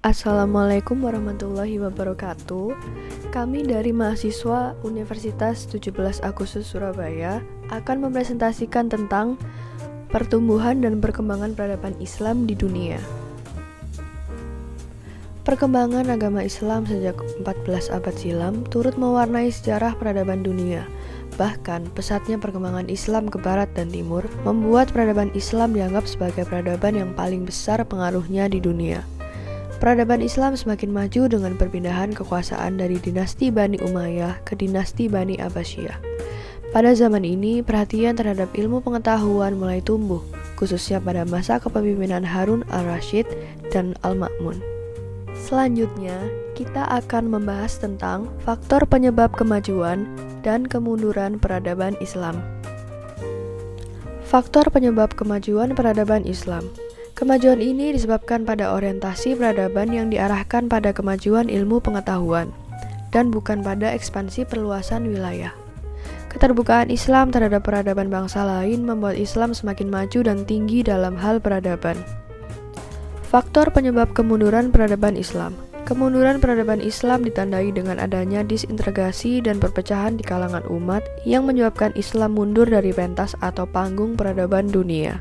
Assalamualaikum warahmatullahi wabarakatuh. Kami dari mahasiswa Universitas 17 Agustus Surabaya akan mempresentasikan tentang pertumbuhan dan perkembangan peradaban Islam di dunia. Perkembangan agama Islam sejak 14 abad silam turut mewarnai sejarah peradaban dunia. Bahkan, pesatnya perkembangan Islam ke barat dan timur membuat peradaban Islam dianggap sebagai peradaban yang paling besar pengaruhnya di dunia. Peradaban Islam semakin maju dengan perpindahan kekuasaan dari dinasti Bani Umayyah ke dinasti Bani Abbasiyah. Pada zaman ini, perhatian terhadap ilmu pengetahuan mulai tumbuh, khususnya pada masa kepemimpinan Harun al-Rashid dan Al-Ma'mun. Selanjutnya, kita akan membahas tentang faktor penyebab kemajuan dan kemunduran peradaban Islam. Faktor penyebab kemajuan peradaban Islam. Kemajuan ini disebabkan pada orientasi peradaban yang diarahkan pada kemajuan ilmu pengetahuan dan bukan pada ekspansi perluasan wilayah. Keterbukaan Islam terhadap peradaban bangsa lain membuat Islam semakin maju dan tinggi dalam hal peradaban. Faktor penyebab kemunduran peradaban Islam. Kemunduran peradaban Islam ditandai dengan adanya disintegrasi dan perpecahan di kalangan umat yang menyebabkan Islam mundur dari pentas atau panggung peradaban dunia.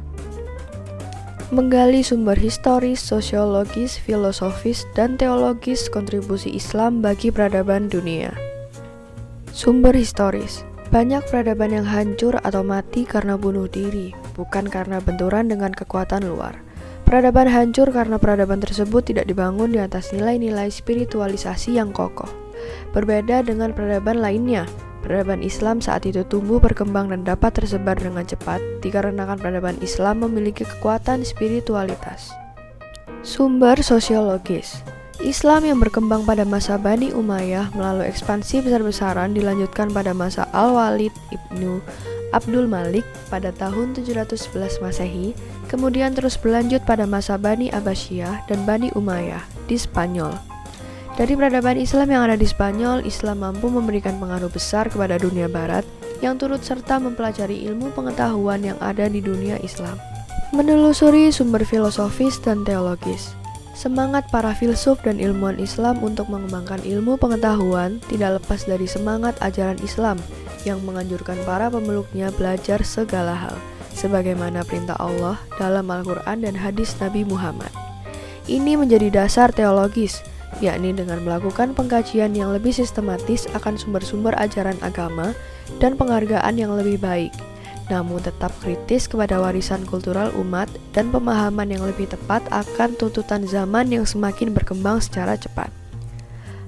Menggali sumber historis, sosiologis, filosofis, dan teologis kontribusi Islam bagi peradaban dunia. Sumber historis. Banyak peradaban yang hancur atau mati karena bunuh diri, bukan karena benturan dengan kekuatan luar. Peradaban hancur karena peradaban tersebut tidak dibangun di atas nilai-nilai spiritualisasi yang kokoh. Berbeda dengan peradaban lainnya, peradaban Islam saat itu tumbuh berkembang dan dapat tersebar dengan cepat dikarenakan peradaban Islam memiliki kekuatan spiritualitas. Sumber sosiologis. Islam yang berkembang pada masa Bani Umayyah melalui ekspansi besar-besaran dilanjutkan pada masa Al-Walid Ibnu Abdul Malik pada tahun 711 Masehi, kemudian terus berlanjut pada masa Bani Abbasiyah dan Bani Umayyah di Spanyol. Dari peradaban Islam yang ada di Spanyol, Islam mampu memberikan pengaruh besar kepada dunia barat yang turut serta mempelajari ilmu pengetahuan yang ada di dunia Islam. Menelusuri sumber filosofis dan teologis. Semangat para filsuf dan ilmuwan Islam untuk mengembangkan ilmu pengetahuan tidak lepas dari semangat ajaran Islam yang menganjurkan para pemeluknya belajar segala hal, sebagaimana perintah Allah dalam Al-Quran dan hadis Nabi Muhammad. Ini menjadi dasar teologis, yakni dengan melakukan pengkajian yang lebih sistematis akan sumber-sumber ajaran agama dan penghargaan yang lebih baik, namun tetap kritis kepada warisan kultural umat dan pemahaman yang lebih tepat akan tuntutan zaman yang semakin berkembang secara cepat.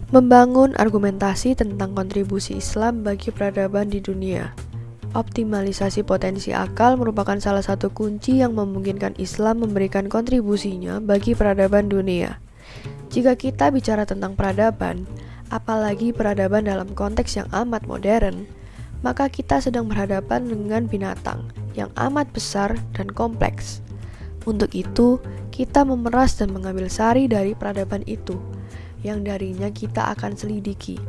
Membangun argumentasi tentang kontribusi Islam bagi peradaban di dunia. Optimalisasi potensi akal merupakan salah satu kunci yang memungkinkan Islam memberikan kontribusinya bagi peradaban dunia. Jika kita bicara tentang peradaban, apalagi peradaban dalam konteks yang amat modern, maka kita sedang berhadapan dengan binatang yang amat besar dan kompleks. Untuk itu, kita memeras dan mengambil sari dari peradaban itu, yang darinya kita akan selidiki.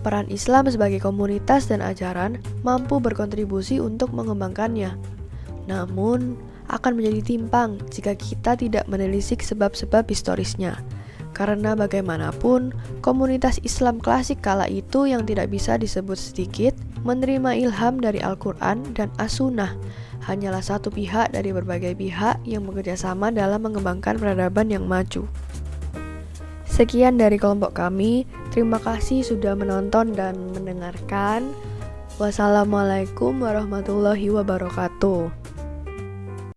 Peran Islam sebagai komunitas dan ajaran mampu berkontribusi untuk mengembangkannya. Namun, akan menjadi timpang jika kita tidak menelisik sebab-sebab historisnya. Karena bagaimanapun, komunitas Islam klasik kala itu yang tidak bisa disebut sedikit, menerima ilham dari Al-Quran dan As-Sunnah, hanyalah satu pihak dari berbagai pihak yang bekerja sama dalam mengembangkan peradaban yang maju. Sekian dari kelompok kami, terima kasih sudah menonton dan mendengarkan. Wassalamualaikum warahmatullahi wabarakatuh.